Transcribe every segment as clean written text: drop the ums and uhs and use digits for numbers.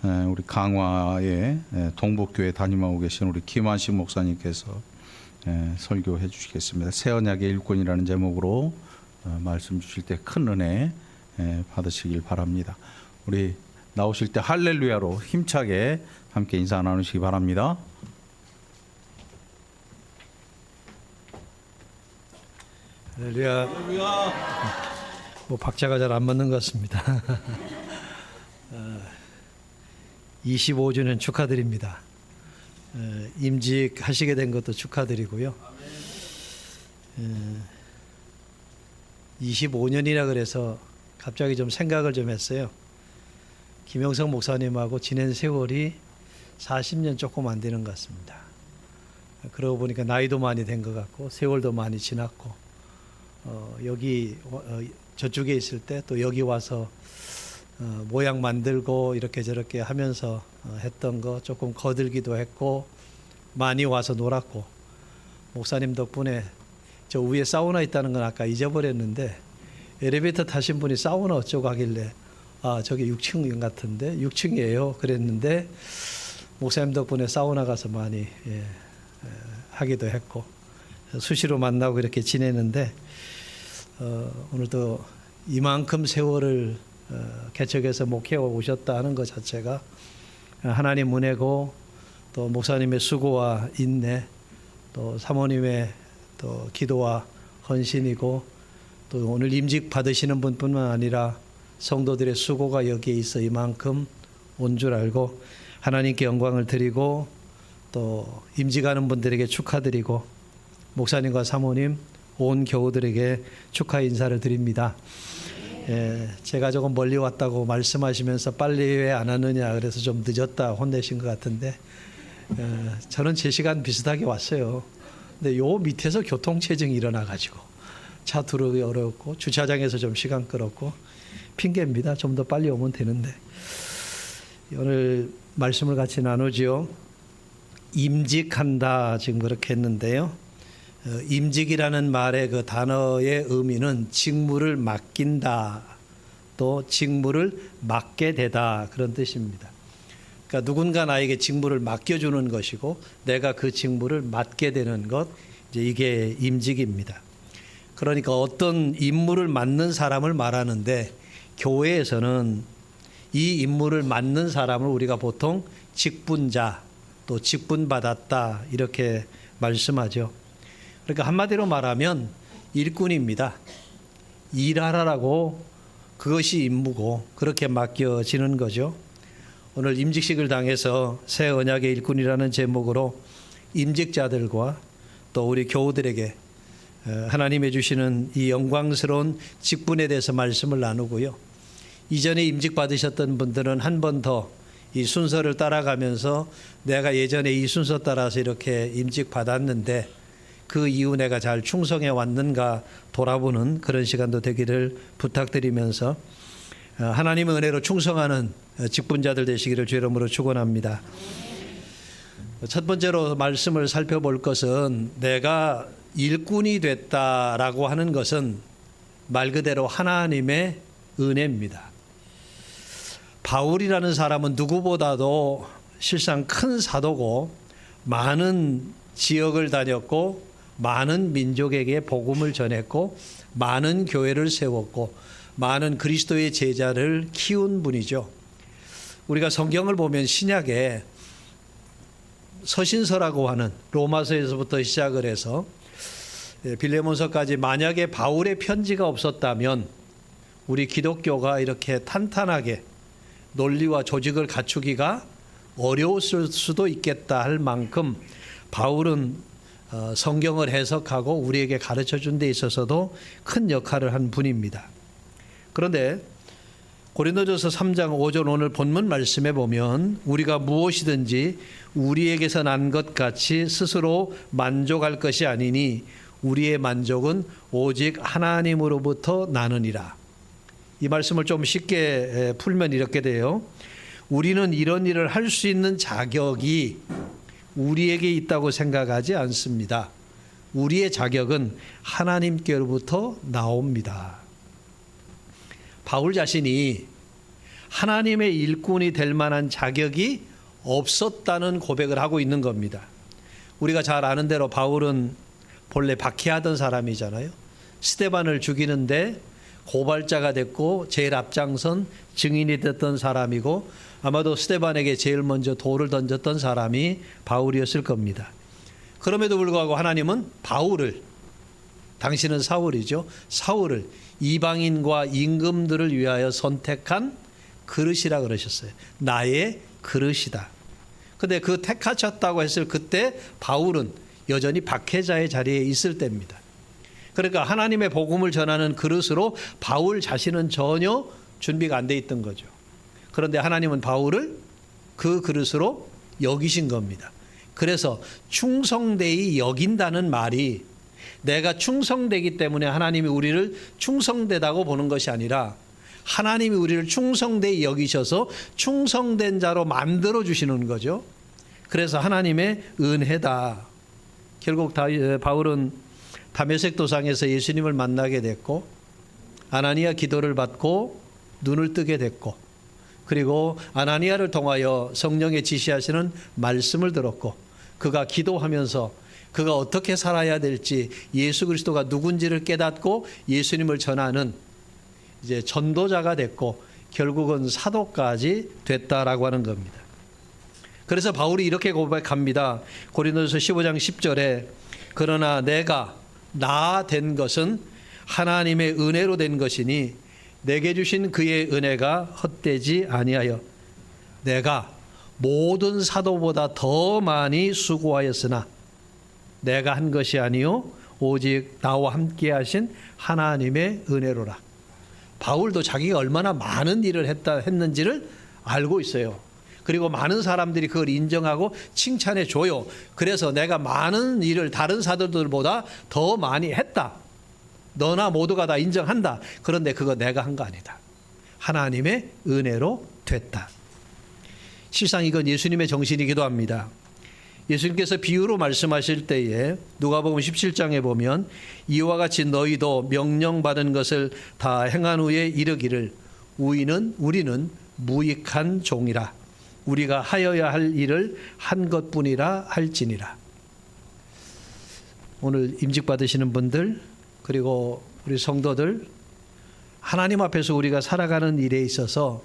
우리 강화의 동북교회 담임하고 계신 우리 김환식 목사님께서 설교해 주시겠습니다. 새 언약의 일꾼이라는 제목으로 말씀 주실 때 큰 은혜 받으시길 바랍니다. 우리 나오실 때 할렐루야로 힘차게 함께 인사 나누시기 바랍니다. 할렐루야. 뭐 박자가 잘 안 맞는 것 같습니다. 25주년 축하드립니다. 임직하시게 된 것도 축하드리고요. 25년이라 그래서 갑자기 좀 생각을 좀 했어요. 김영석 목사님하고 지낸 세월이 40년 조금 안 되는 것 같습니다. 그러고 보니까 나이도 많이 된 것 같고 세월도 많이 지났고 여기 저쪽에 있을 때 또 여기 와서 모양 만들고 이렇게 저렇게 하면서 했던 거 조금 거들기도 했고 많이 와서 놀았고 목사님 덕분에 저 위에 사우나 있다는 건 아까 잊어버렸는데 엘리베이터 타신 분이 사우나 어쩌고 하길래 아 저기 6층 같은데 6층이에요 그랬는데 목사님 덕분에 사우나 가서 많이 하기도 했고 수시로 만나고 이렇게 지내는데 오늘도 이만큼 세월을 개척해서 목회해 오셨다 하는 것 자체가 하나님 은혜고 또 목사님의 수고와 인내 또 사모님의 또 기도와 헌신이고 또 오늘 임직 받으시는 분뿐만 아니라 성도들의 수고가 여기에 있어 이만큼 온 줄 알고 하나님께 영광을 드리고 또 임직하는 분들에게 축하드리고 목사님과 사모님 온 교우들에게 축하 인사를 드립니다. 제가 조금 멀리 왔다고 말씀하시면서 빨리 왜 안 하느냐 그래서 좀 늦었다 혼내신 것 같은데 저는 제 시간 비슷하게 왔어요. 근데 요 밑에서 교통체증이 일어나가지고 차 들어오기 어렵고 주차장에서 좀 시간 끌었고 핑계입니다. 좀 더 빨리 오면 되는데 오늘 말씀을 같이 나누죠. 임직한다 지금 그렇게 했는데요. 임직이라는 말의 그 단어의 의미는 직무를 맡긴다 또 직무를 맡게 되다 그런 뜻입니다. 그러니까 누군가 나에게 직무를 맡겨주는 것이고 내가 그 직무를 맡게 되는 것 이제 이게 임직입니다. 그러니까 어떤 임무를 맡는 사람을 말하는데 교회에서는 이 임무를 맡는 사람을 우리가 보통 직분자 또 직분받았다 이렇게 말씀하죠. 그러니까 한마디로 말하면 일꾼입니다. 일하라고 그것이 임무고 그렇게 맡겨지는 거죠. 오늘 임직식을 당해서 새 언약의 일꾼이라는 제목으로 임직자들과 또 우리 교우들에게 하나님이 주시는 이 영광스러운 직분에 대해서 말씀을 나누고요. 이전에 임직 받으셨던 분들은 한 번 더 이 순서를 따라가면서 내가 예전에 이 순서 따라서 이렇게 임직 받았는데 그 이후 내가 잘 충성해 왔는가 돌아보는 그런 시간도 되기를 부탁드리면서 하나님의 은혜로 충성하는 직분자들 되시기를 주의 이름으로 축원합니다. 첫 번째로 말씀을 살펴볼 것은 내가 일꾼이 됐다라고 하는 것은 말 그대로 하나님의 은혜입니다. 바울이라는 사람은 누구보다도 실상 큰 사도고 많은 지역을 다녔고 많은 민족에게 복음을 전했고 많은 교회를 세웠고 많은 그리스도의 제자를 키운 분이죠. 우리가 성경을 보면 신약에 서신서라고 하는 로마서에서부터 시작을 해서 빌레몬서까지 만약에 바울의 편지가 없었다면 우리 기독교가 이렇게 탄탄하게 논리와 조직을 갖추기가 어려웠을 수도 있겠다 할 만큼 바울은 성경을 해석하고 우리에게 가르쳐 준 데 있어서도 큰 역할을 한 분입니다. 그런데 고린도전서 3장 5절 오늘 본문 말씀에 보면 우리가 무엇이든지 우리에게서 난 것 같이 스스로 만족할 것이 아니니 우리의 만족은 오직 하나님으로부터 나느니라. 이 말씀을 좀 쉽게 풀면 이렇게 돼요. 우리는 이런 일을 할 수 있는 자격이 우리에게 있다고 생각하지 않습니다. 우리의 자격은 하나님께로부터 나옵니다. 바울 자신이 하나님의 일꾼이 될 만한 자격이 없었다는 고백을 하고 있는 겁니다. 우리가 잘 아는 대로 바울은 본래 박해하던 사람이잖아요. 스데반을 죽이는데 고발자가 됐고 제일 앞장선 증인이 됐던 사람이고, 아마도 스데반에게 제일 먼저 돌을 던졌던 사람이 바울이었을 겁니다. 그럼에도 불구하고 하나님은 바울을, 당신은 사울이죠, 사울을 이방인과 임금들을 위하여 선택한 그릇이라 그러셨어요. 나의 그릇이다. 근데 그 택하셨다고 했을 그때 바울은 여전히 박해자의 자리에 있을 때입니다. 그러니까 하나님의 복음을 전하는 그릇으로 바울 자신은 전혀 준비가 안 돼 있던 거죠. 그런데 하나님은 바울을 그 그릇으로 여기신 겁니다. 그래서 충성되이 여긴다는 말이 내가 충성되기 때문에 하나님이 우리를 충성되다고 보는 것이 아니라 하나님이 우리를 충성되이 여기셔서 충성된 자로 만들어 주시는 거죠. 그래서 하나님의 은혜다. 결국 바울은 다메섹 도상에서 예수님을 만나게 됐고, 아나니아 기도를 받고 눈을 뜨게 됐고, 그리고 아나니아를 통하여 성령의 지시하시는 말씀을 들었고, 그가 기도하면서 그가 어떻게 살아야 될지, 예수 그리스도가 누군지를 깨닫고 예수님을 전하는 이제 전도자가 됐고, 결국은 사도까지 됐다라고 하는 겁니다. 그래서 바울이 이렇게 고백합니다. 고린도서 15장 10절에 그러나 내가 나 된 것은 하나님의 은혜로 된 것이니 내게 주신 그의 은혜가 헛되지 아니하여 내가 모든 사도보다 더 많이 수고하였으나 내가 한 것이 아니요 오직 나와 함께 하신 하나님의 은혜로라. 바울도 자기가 얼마나 많은 일을 했는지를 알고 있어요. 그리고 많은 사람들이 그걸 인정하고 칭찬해 줘요. 그래서 내가 많은 일을 다른 사도들보다 더 많이 했다. 너나 모두가 다 인정한다. 그런데 그거 내가 한 거 아니다. 하나님의 은혜로 됐다. 실상 이건 예수님의 정신이기도 합니다. 예수님께서 비유로 말씀하실 때에 누가복음 17장에 보면 이와 같이 너희도 명령받은 것을 다 행한 후에 이르기를 우리는 무익한 종이라. 우리가 하여야 할 일을 한 것뿐이라 할지니라. 오늘 임직 받으시는 분들, 그리고 우리 성도들, 하나님 앞에서 우리가 살아가는 일에 있어서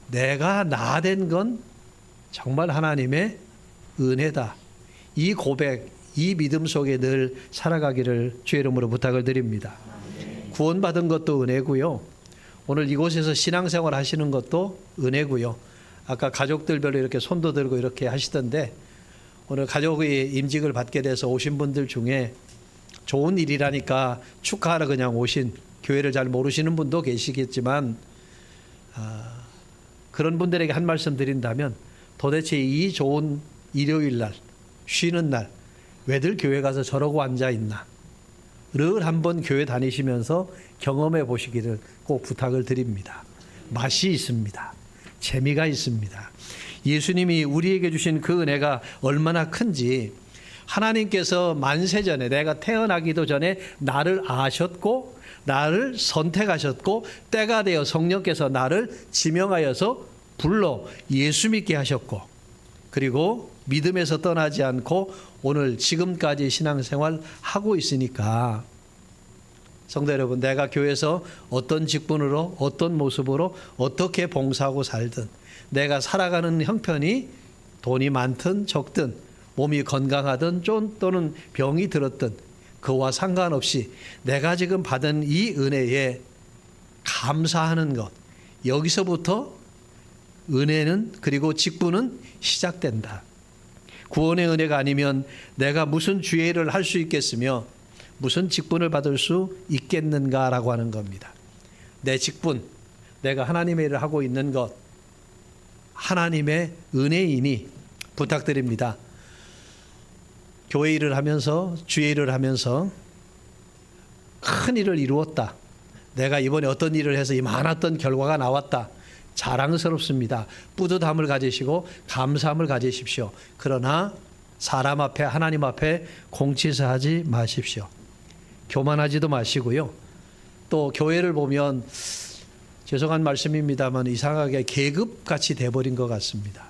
내가 나 된 건 정말 하나님의 은혜다. 이 고백, 이 믿음 속에 늘 살아가기를 주의 이름으로 부탁을 드립니다. 구원받은 것도 은혜고요. 오늘 이곳에서 신앙생활 하시는 것도 은혜고요. 아까 가족들별로 이렇게 손도 들고 이렇게 하시던데, 오늘 가족의 임직을 받게 돼서 오신 분들 중에 좋은 일이라니까 축하하러 그냥 오신, 교회를 잘 모르시는 분도 계시겠지만, 그런 분들에게 한 말씀 드린다면, 도대체 이 좋은 일요일 날, 쉬는 날, 왜들 교회 가서 저러고 앉아있나 를 한번 교회 다니시면서 경험해 보시기를 꼭 부탁을 드립니다. 맛이 있습니다. 재미가 있습니다. 예수님이 우리에게 주신 그 은혜가 얼마나 큰지, 하나님께서 만세전에, 내가 태어나기도 전에 나를 아셨고 나를 선택하셨고 때가 되어 성령께서 나를 지명하여서 불러 예수 믿게 하셨고, 그리고 믿음에서 떠나지 않고 오늘 지금까지 신앙생활 하고 있으니까, 성도 여러분, 내가 교회에서 어떤 직분으로, 어떤 모습으로, 어떻게 봉사하고 살든, 내가 살아가는 형편이 돈이 많든 적든, 몸이 건강하든 또는 병이 들었든, 그와 상관없이 내가 지금 받은 이 은혜에 감사하는 것, 여기서부터 은혜는, 그리고 직분은 시작된다. 구원의 은혜가 아니면 내가 무슨 주의를 할 수 있겠으며 무슨 직분을 받을 수 있겠는가라고 하는 겁니다. 내 직분, 내가 하나님의 일을 하고 있는 것, 하나님의 은혜이니 부탁드립니다. 교회 일을 하면서, 주의 일을 하면서 큰 일을 이루었다. 내가 이번에 어떤 일을 해서 이 많았던 결과가 나왔다. 자랑스럽습니다. 뿌듯함을 가지시고 감사함을 가지십시오. 그러나 사람 앞에, 하나님 앞에 공치사하지 마십시오. 교만하지도 마시고요. 또 교회를 보면 죄송한 말씀입니다만 이상하게 계급같이 돼버린 것 같습니다.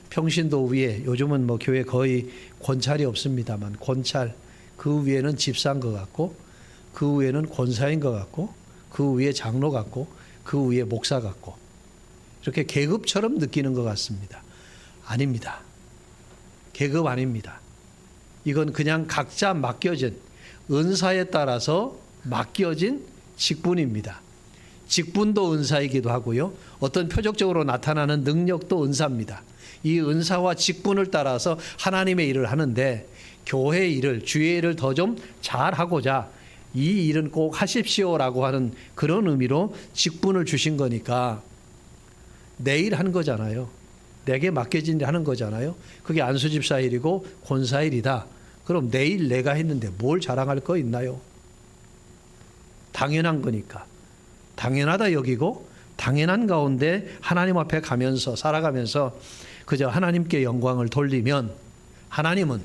평신도 위에 요즘은 뭐 교회 거의 권찰이 없습니다만 권찰, 그 위에는 집사인 것 같고 그 위에는 권사인 것 같고 그 위에 장로 같고 그 위에 목사 같고 이렇게 계급처럼 느끼는 것 같습니다. 아닙니다. 계급 아닙니다. 이건 그냥 각자 맡겨진 은사에 따라서 맡겨진 직분입니다. 직분도 은사이기도 하고요. 어떤 표적적으로 나타나는 능력도 은사입니다. 이 은사와 직분을 따라서 하나님의 일을 하는데 교회 일을, 주의 일을 더 좀 잘하고자 이 일은 꼭 하십시오라고 하는 그런 의미로 직분을 주신 거니까 내 일 한 거잖아요. 내게 맡겨진 일 하는 거잖아요. 그게 안수집사 일이고 권사 일이다. 그럼 내일 내가 했는데 뭘 자랑할 거 있나요? 당연한 거니까. 당연하다 여기고 당연한 가운데 하나님 앞에 가면서 살아가면서 그저 하나님께 영광을 돌리면 하나님은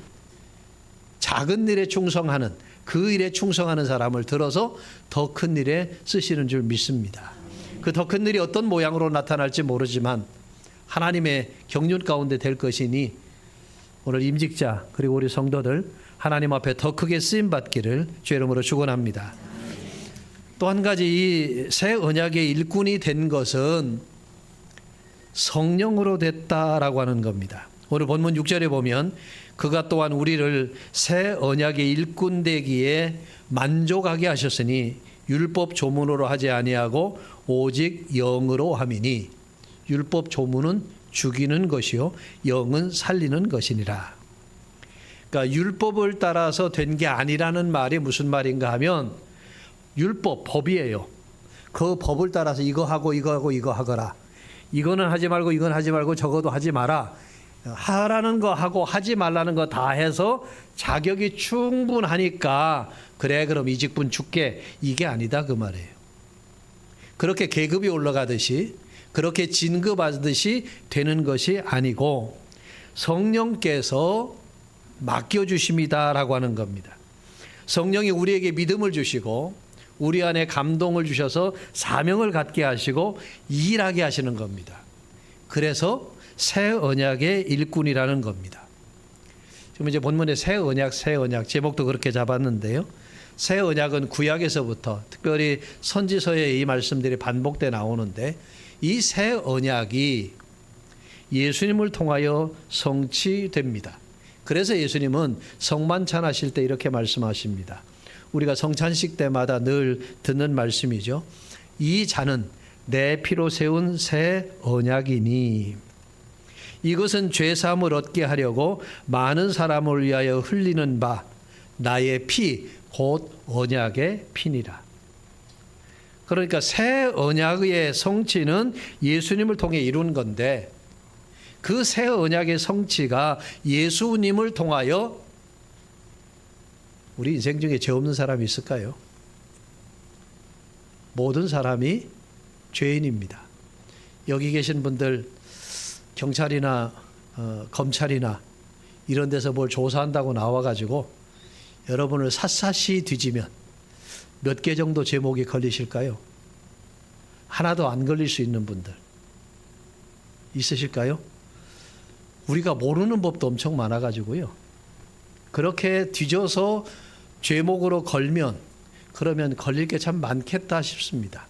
작은 일에 충성하는 그 일에 충성하는 사람을 들어서 더 큰 일에 쓰시는 줄 믿습니다. 그 더 큰 일이 어떤 모양으로 나타날지 모르지만 하나님의 경륜 가운데 될 것이니 오늘 임직자 그리고 우리 성도들 하나님 앞에 더 크게 쓰임받기를 주의 이름으로 축원합니다. 또 한 가지 이 새 언약의 일꾼이 된 것은 성령으로 됐다라고 하는 겁니다. 오늘 본문 6절에 보면 그가 또한 우리를 새 언약의 일꾼 되기에 만족하게 하셨으니 율법 조문으로 하지 아니하고 오직 영으로 함이니 율법 조문은 죽이는 것이요 영은 살리는 것이니라. 그러니까 율법을 따라서 된 게 아니라는 말이 무슨 말인가 하면 율법, 법이에요. 그 법을 따라서 이거 하고 이거 하고 이거 하거라. 이거는 하지 말고 이건 하지 말고 저거도 하지 마라. 하라는 거 하고 하지 말라는 거 다 해서 자격이 충분하니까 그래 그럼 이 직분 줄게. 이게 아니다 그 말이에요. 그렇게 계급이 올라가듯이 그렇게 진급하듯이 되는 것이 아니고 성령께서 맡겨주심이다라고 하는 겁니다. 성령이 우리에게 믿음을 주시고 우리 안에 감동을 주셔서 사명을 갖게 하시고 일하게 하시는 겁니다. 그래서 새 언약의 일꾼이라는 겁니다. 지금 이제 본문에 새 언약 제목도 그렇게 잡았는데요. 새 언약은 구약에서부터 특별히 선지서에 이 말씀들이 반복돼 나오는데 이 새 언약이 예수님을 통하여 성취됩니다. 그래서 예수님은 성만찬 하실 때 이렇게 말씀하십니다. 우리가 성찬식 때마다 늘 듣는 말씀이죠. 이 잔은 내 피로 세운 새 언약이니 이것은 죄사함을 얻게 하려고 많은 사람을 위하여 흘리는 바 나의 피 곧 언약의 피니라. 그러니까 새 언약의 성취는 예수님을 통해 이룬 건데 그 새 언약의 성취가 예수님을 통하여 우리 인생 중에 죄 없는 사람이 있을까요? 모든 사람이 죄인입니다. 여기 계신 분들 경찰이나 검찰이나 이런 데서 뭘 조사한다고 나와가지고 여러분을 샅샅이 뒤지면 몇 개 정도 제목이 걸리실까요? 하나도 안 걸릴 수 있는 분들 있으실까요? 우리가 모르는 법도 엄청 많아가지고요. 그렇게 뒤져서 죄목으로 걸면 그러면 걸릴 게 참 많겠다 싶습니다.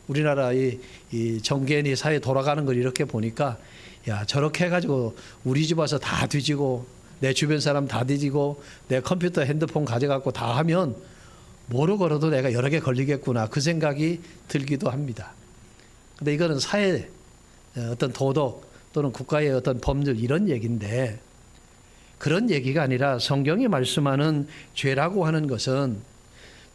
우리나라 이 정계인이 사회 돌아가는 걸 이렇게 보니까 야 저렇게 해가지고 우리 집 와서 다 뒤지고 내 주변 사람 다 뒤지고 내 컴퓨터 핸드폰 가져갖고 다 하면 뭐로 걸어도 내가 여러 개 걸리겠구나 그 생각이 들기도 합니다. 근데 이거는 사회 어떤 도덕 또는 국가의 어떤 법률 이런 얘기인데 그런 얘기가 아니라 성경이 말씀하는 죄라고 하는 것은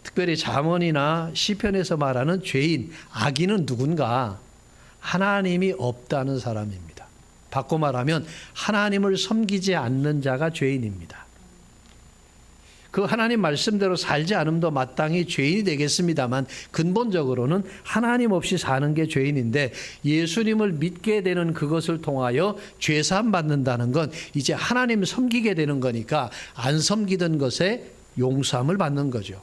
특별히 잠언이나 시편에서 말하는 죄인, 악인은 누군가? 하나님이 없다는 사람입니다. 바꿔 말하면 하나님을 섬기지 않는 자가 죄인입니다. 그 하나님 말씀대로 살지 않음도 마땅히 죄인이 되겠습니다만 근본적으로는 하나님 없이 사는 게 죄인인데 예수님을 믿게 되는 그것을 통하여 죄사함 받는다는 건 이제 하나님 섬기게 되는 거니까 안 섬기던 것에 용서함을 받는 거죠.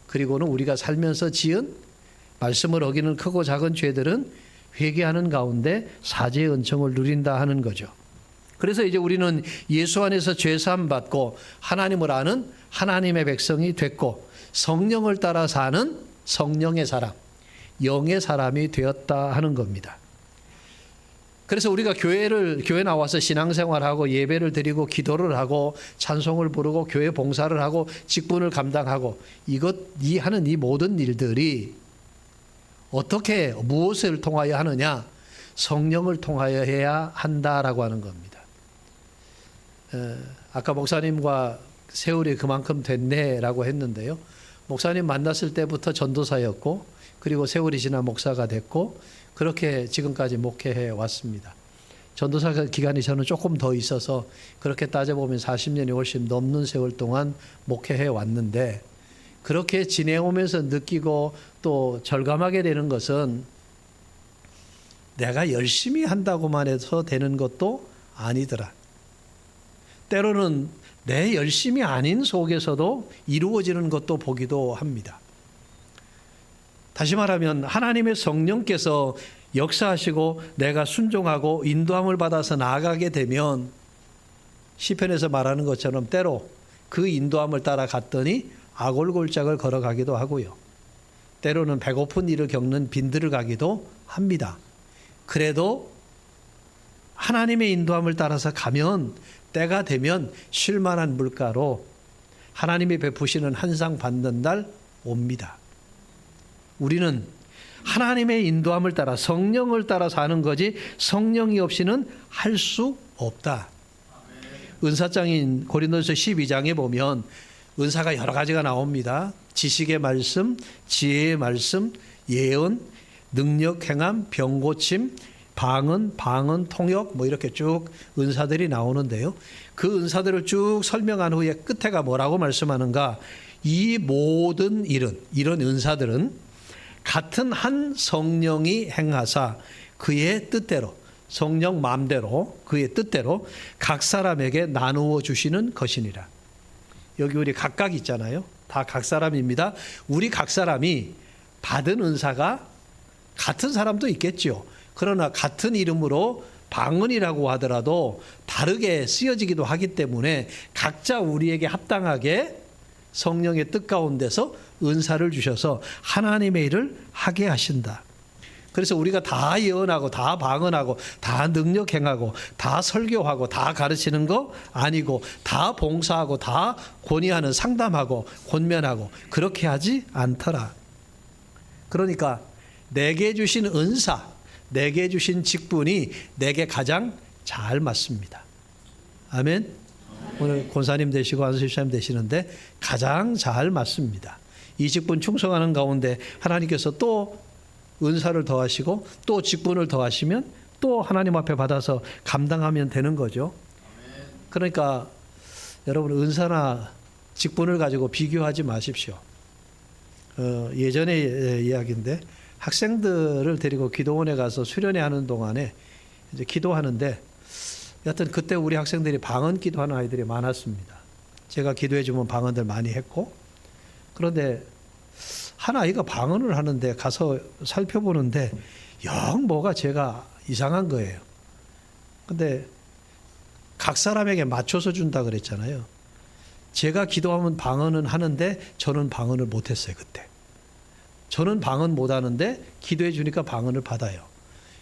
그리고는 우리가 살면서 지은 말씀을 어기는 크고 작은 죄들은 회개하는 가운데 사죄의 은총을 누린다 하는 거죠. 그래서 이제 우리는 예수 안에서 죄 사함 받고 하나님을 아는 하나님의 백성이 됐고 성령을 따라 사는 성령의 사람, 영의 사람이 되었다 하는 겁니다. 그래서 우리가 교회 나와서 신앙생활하고 예배를 드리고 기도를 하고 찬송을 부르고 교회 봉사를 하고 직분을 감당하고 이 하는 이 모든 일들이 어떻게 무엇을 통하여 하느냐? 성령을 통하여 해야 한다라고 하는 겁니다. 아까 목사님과 세월이 그만큼 됐네라고 했는데요. 목사님 만났을 때부터 전도사였고 그리고 세월이 지나 목사가 됐고 그렇게 지금까지 목회해 왔습니다. 전도사 기간이 저는 조금 더 있어서 그렇게 따져보면 40년이 훨씬 넘는 세월 동안 목회해 왔는데 그렇게 지내오면서 느끼고 또 절감하게 되는 것은 내가 열심히 한다고만 해서 되는 것도 아니더라. 때로는 내 열심이 아닌 속에서도 이루어지는 것도 보기도 합니다. 다시 말하면 하나님의 성령께서 역사하시고 내가 순종하고 인도함을 받아서 나아가게 되면 시편에서 말하는 것처럼 때로 그 인도함을 따라 갔더니 아골골짝을 걸어가기도 하고요. 때로는 배고픈 일을 겪는 빈들을 가기도 합니다. 그래도 하나님의 인도함을 따라서 가면 때가 되면 쉴만한 물가로 하나님이 베푸시는 한 상 받는 날 옵니다. 우리는 하나님의 인도함을 따라 성령을 따라 사는 거지 성령이 없이는 할 수 없다. 은사장인 고린도서 12장에 보면 은사가 여러 가지가 나옵니다. 지식의 말씀, 지혜의 말씀, 예언, 능력 행함, 병 고침, 방언, 통역 뭐 이렇게 쭉 은사들이 나오는데요. 그 은사들을 쭉 설명한 후에 끝에가 뭐라고 말씀하는가? 이 모든 이런 은사들은 같은 한 성령이 행하사 그의 뜻대로 성령 마음대로 그의 뜻대로 각 사람에게 나누어 주시는 것이니라. 여기 우리 각각 있잖아요. 다 각 사람입니다. 우리 각 사람이 받은 은사가 같은 사람도 있겠죠. 그러나 같은 이름으로 방언이라고 하더라도 다르게 쓰여지기도 하기 때문에 각자 우리에게 합당하게 성령의 뜻 가운데서 은사를 주셔서 하나님의 일을 하게 하신다. 그래서 우리가 다 예언하고 다 방언하고 다 능력 행하고 다 설교하고 다 가르치는 거 아니고 다 봉사하고 다 권위하는 상담하고 권면하고 그렇게 하지 않더라. 그러니까 내게 주신 은사, 내게 주신 직분이 내게 가장 잘 맞습니다. 아멘. 오늘 권사님 되시고 안수집사님 되시는데 가장 잘 맞습니다. 이 직분 충성하는 가운데 하나님께서 또 은사를 더하시고 또 직분을 더하시면 또 하나님 앞에 받아서 감당하면 되는 거죠. 그러니까 여러분 은사나 직분을 가지고 비교하지 마십시오. 예전의 이야기인데 학생들을 데리고 기도원에 가서 수련회 하는 동안에 이제 기도하는데 여하튼 그때 우리 학생들이 방언 기도하는 아이들이 많았습니다. 제가 기도해 주면 방언들 많이 했고 그런데 한 아이가 방언을 하는데 가서 살펴보는데 영 뭐가 제가 이상한 거예요. 근데 각 사람에게 맞춰서 준다 그랬잖아요. 제가 기도하면 방언은 하는데 저는 방언을 못했어요. 그때. 저는 방언 못하는데 기도해 주니까 방언을 받아요.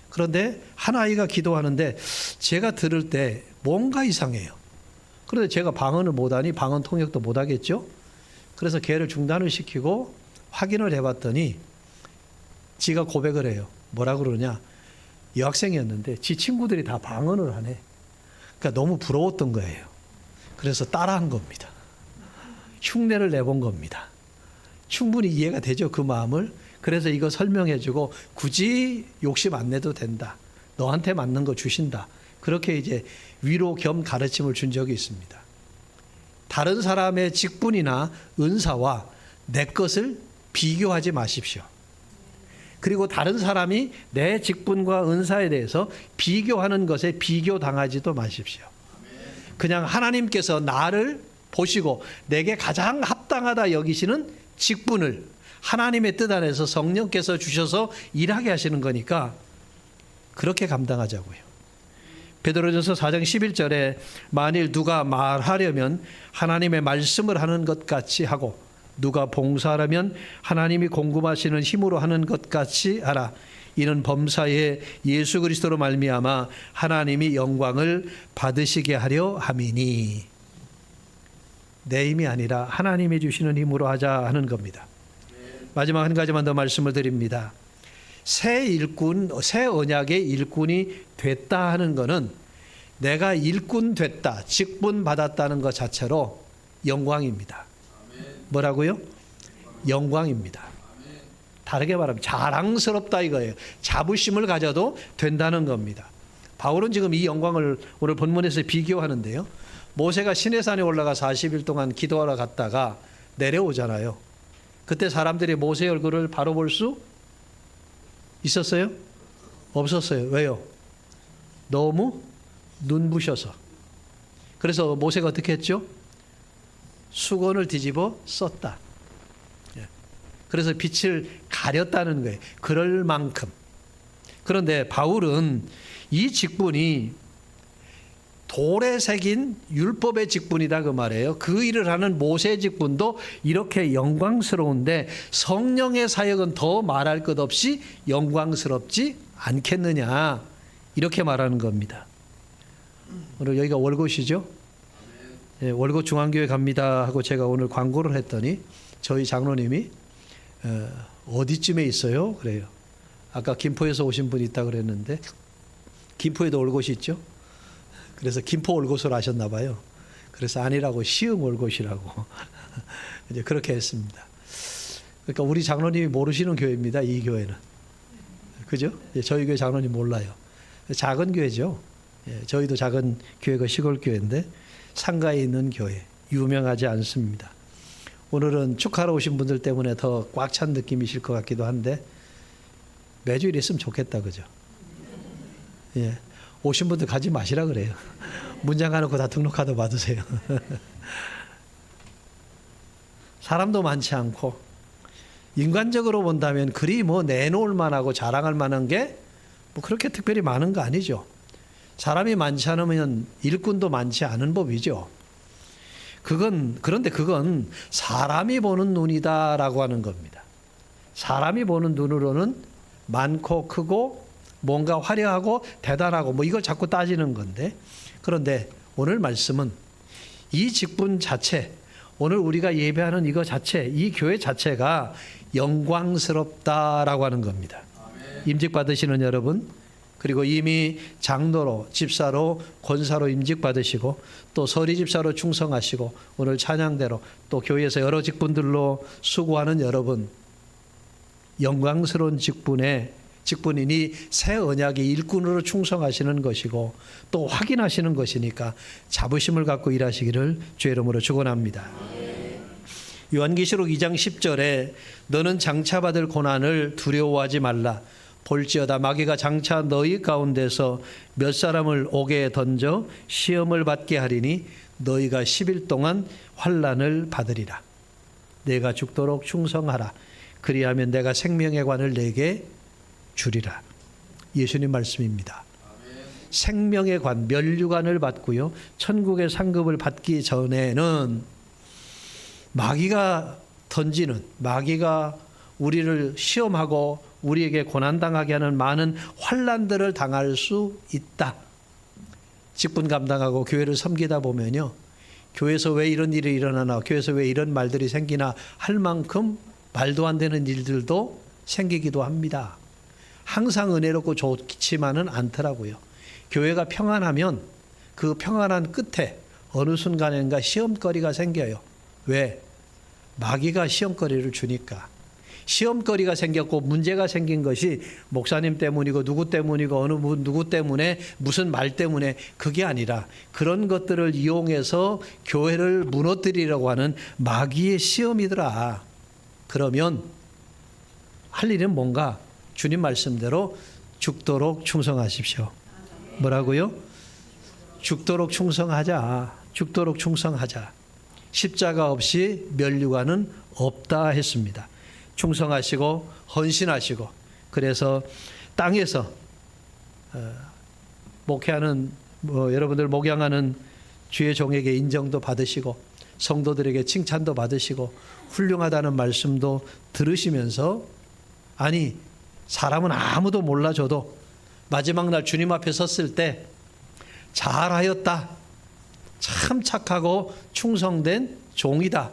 그런데 한 아이가 기도하는데 제가 들을 때 뭔가 이상해요. 그런데 제가 방언을 못하니 방언 통역도 못하겠죠. 그래서 걔를 중단을 시키고 확인을 해봤더니 지가 고백을 해요. 뭐라 그러냐. 여학생이었는데 지 친구들이 다 방언을 하네. 그러니까 너무 부러웠던 거예요. 그래서 따라한 겁니다. 흉내를 내본 겁니다. 충분히 이해가 되죠. 그 마음을. 그래서 이거 설명해주고 굳이 욕심 안 내도 된다. 너한테 맞는 거 주신다. 그렇게 이제 위로 겸 가르침을 준 적이 있습니다. 다른 사람의 직분이나 은사와 내 것을 비교하지 마십시오. 그리고 다른 사람이 내 직분과 은사에 대해서 비교하는 것에 비교당하지도 마십시오. 그냥 하나님께서 나를 보시고 내게 가장 합당하다 여기시는 직분을 하나님의 뜻 안에서 성령께서 주셔서 일하게 하시는 거니까 그렇게 감당하자고요. 베드로전서 4장 11절에 만일 누가 말하려면 하나님의 말씀을 하는 것 같이 하고 누가 봉사하려면 하나님이 공급하시는 힘으로 하는 것 같이 하라. 이는 범사에 예수 그리스도로 말미암아 하나님이 영광을 받으시게 하려 함이니. 내 힘이 아니라 하나님이 주시는 힘으로 하자 하는 겁니다. 마지막 한 가지만 더 말씀을 드립니다. 새 일꾼, 새 언약의 일꾼이 됐다 하는 것은 내가 일꾼 됐다, 직분 받았다는 것 자체로 영광입니다. 뭐라고요? 영광입니다. 다르게 말하면 자랑스럽다 이거예요. 자부심을 가져도 된다는 겁니다. 바울은 지금 이 영광을 오늘 본문에서 비교하는데요. 모세가 시내산에 올라가 40일 동안 기도하러 갔다가 내려오잖아요. 그때 사람들이 모세의 얼굴을 바로 볼 수 있었어요? 없었어요. 왜요? 너무 눈부셔서. 그래서 모세가 어떻게 했죠? 수건을 뒤집어 썼다. 그래서 빛을 가렸다는 거예요. 그럴 만큼. 그런데 바울은 이 직분이 돌에 새긴 율법의 직분이다 그 말이에요. 그 일을 하는 모세의 직분도 이렇게 영광스러운데 성령의 사역은 더 말할 것 없이 영광스럽지 않겠느냐 이렇게 말하는 겁니다. 오늘 여기가 월곶이죠? 네, 월곶 중앙교회 갑니다 하고 제가 오늘 광고를 했더니 저희 장로님이 어디쯤에 있어요? 그래요. 아까 김포에서 오신 분이 있다 그랬는데 김포에도 월곶이 있죠? 그래서 김포 월곶을 아셨나 봐요. 그래서 아니라고 시흥 월곶이라고 이제 그렇게 했습니다. 그러니까 우리 장로님이 모르시는 교회입니다. 이 교회는. 그죠? 저희 교회 장로님 몰라요. 작은 교회죠. 저희도 작은 교회가 시골 교회인데 상가에 있는 교회. 유명하지 않습니다. 오늘은 축하하러 오신 분들 때문에 더 꽉 찬 느낌이실 것 같기도 한데 매주 이랬으면 좋겠다. 그죠? 예. 오신 분들 가지 마시라 그래요. 문장 가놓고 다 등록카드 받으세요. 사람도 많지 않고 인간적으로 본다면 그리 뭐 내놓을 만하고 자랑할 만한 게 뭐 그렇게 특별히 많은 거 아니죠. 사람이 많지 않으면 일꾼도 많지 않은 법이죠. 그런데 그건 사람이 보는 눈이다라고 하는 겁니다. 사람이 보는 눈으로는 많고 크고 뭔가 화려하고 대단하고 뭐 이걸 자꾸 따지는 건데 그런데 오늘 말씀은 이 직분 자체 오늘 우리가 예배하는 이거 자체 이 교회 자체가 영광스럽다라고 하는 겁니다. 임직 받으시는 여러분 그리고 이미 장로로 집사로 권사로 임직 받으시고 또 서리 집사로 충성하시고 오늘 찬양대로 또 교회에서 여러 직분들로 수고하는 여러분 영광스러운 직분이니 새 언약의 일꾼으로 충성하시는 것이고 또 확인하시는 것이니까 자부심을 갖고 일하시기를 주의 이름으로 축원합니다. 요한계시록 2장 10절에 너는 장차 받을 고난을 두려워하지 말라. 볼지어다 마귀가 장차 너희 가운데서 몇 사람을 옥에 던져 시험을 받게 하리니 너희가 10일 동안 환난을 받으리라. 내가 죽도록 충성하라. 그리하면 내가 생명의 관을 내게 주리라. 예수님 말씀입니다. 생명의 관, 면류관을 받고요. 천국의 상급을 받기 전에는 마귀가 던지는 마귀가 우리를 시험하고 우리에게 고난당하게 하는 많은 환난들을 당할 수 있다. 직분 감당하고 교회를 섬기다 보면요. 교회에서 왜 이런 일이 일어나나 교회에서 왜 이런 말들이 생기나 할 만큼 말도 안 되는 일들도 생기기도 합니다. 항상 은혜롭고 좋지만은 않더라고요. 교회가 평안하면 그 평안한 끝에 어느 순간인가 시험거리가 생겨요. 왜? 마귀가 시험거리를 주니까. 시험거리가 생겼고 문제가 생긴 것이 목사님 때문이고 누구 때문이고 어느 누구 때문에 무슨 말 때문에 그게 아니라 그런 것들을 이용해서 교회를 무너뜨리려고 하는 마귀의 시험이더라. 그러면 할 일은 뭔가 주님 말씀대로 죽도록 충성하십시오. 뭐라고요? 죽도록 충성하자. 죽도록 충성하자. 십자가 없이 면류관은 없다 했습니다. 충성하시고 헌신하시고, 그래서 땅에서 목회하는 여러분들 목양하는 주의 종에게 인정도 받으시고 성도들에게 칭찬도 받으시고 훌륭하다는 말씀도 들으시면서, 아니 사람은 아무도 몰라줘도 마지막 날 주님 앞에 섰을 때 잘하였다, 참 착하고 충성된 종이다,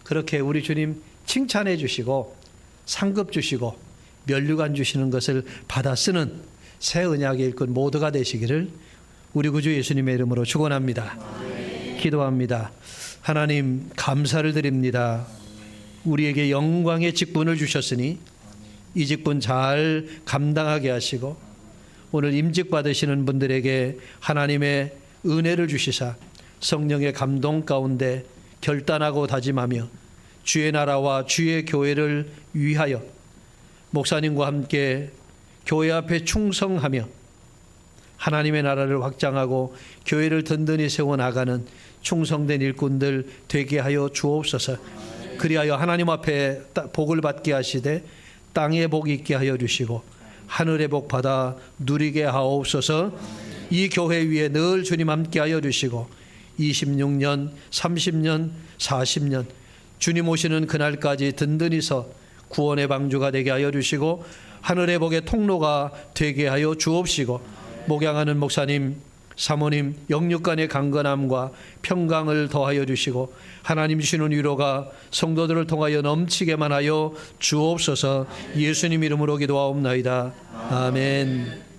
그렇게 우리 주님 칭찬해 주시고 상급 주시고 면류관 주시는 것을 받아 쓰는 새 언약의 일꾼 모두가 되시기를 우리 구주 예수님의 이름으로 축원합니다. 기도합니다. 하나님 감사를 드립니다. 우리에게 영광의 직분을 주셨으니 이 직분 잘 감당하게 하시고 오늘 임직 받으시는 분들에게 하나님의 은혜를 주시사 성령의 감동 가운데 결단하고 다짐하며 주의 나라와 주의 교회를 위하여 목사님과 함께 교회 앞에 충성하며 하나님의 나라를 확장하고 교회를 든든히 세워나가는 충성된 일꾼들 되게 하여 주옵소서. 그리하여 하나님 앞에 복을 받게 하시되 땅에 복 있게 하여 주시고 하늘의 복 받아 누리게 하옵소서. 이 교회 위에 늘 주님 함께 하여 주시고 26년, 30년, 40년 주님 오시는 그날까지 든든히 서 구원의 방주가 되게 하여 주시고 하늘의 복의 통로가 되게 하여 주옵시고 목양하는 목사님, 사모님 영육간의 강건함과 평강을 더하여 주시고 하나님 주시는 위로가 성도들을 통하여 넘치게만 하여 주옵소서. 예수님 이름으로 기도하옵나이다. 아멘.